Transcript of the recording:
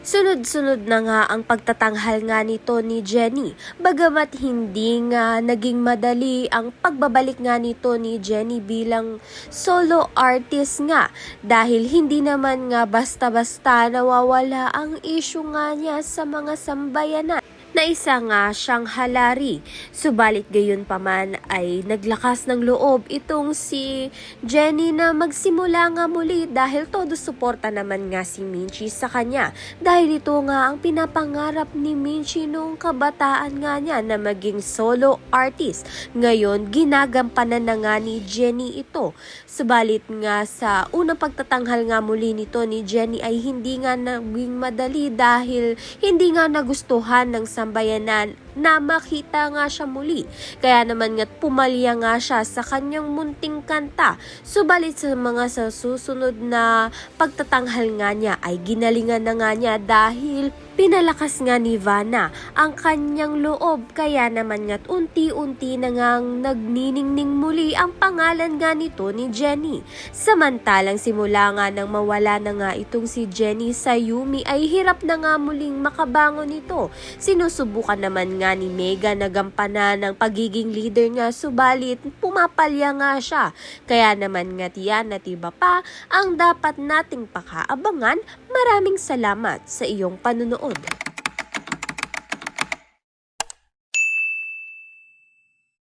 Sunod-sunod na nga ang pagtatanghal nga nito ni Jennie. Bagamat hindi nga naging madali ang pagbabalik nga nito ni Jennie bilang solo artist nga. Dahil hindi naman nga basta-basta nawawala ang issue nga niya sa mga sambayanan na isa nga siyang halari. Subalit gayon pa man ay naglakas ng loob itong si Jennie na magsimula nga muli dahil todo suporta naman nga si Minchi sa kanya. Dahil ito nga ang pinapangarap ni Minchi nung kabataan nga niya na maging solo artist. Ngayon, ginagampanan na nga ni Jennie ito. Subalit nga sa unang pagtatanghal nga muli nito ni Jennie ay hindi nga naging madali dahil hindi nga nagustuhan ng sambayanan na makita nga siya muli. Kaya naman nga pumalya nga siya sa kanyang munting kanta. Subalit sa mga susunod na pagtatanghal nga niya ay ginalingan na nga niya dahil pinalakas nga ni Vanna ang kanyang loob. Kaya naman nga't unti-unti na ngang nagniningning muli ang pangalan nga nito ni Jennie. Samantalang simula nga nang mawala na nga itong si Jennie sa Yumi ay hirap na nga muling makabangon ito. Sinusubukan naman nga ni Mega na gampanan ng pagiging leader nga, subalit pumapalya nga siya. Kaya naman nga tiyan at iba pa ang dapat nating pakaabangan. Maraming salamat sa iyong panunood.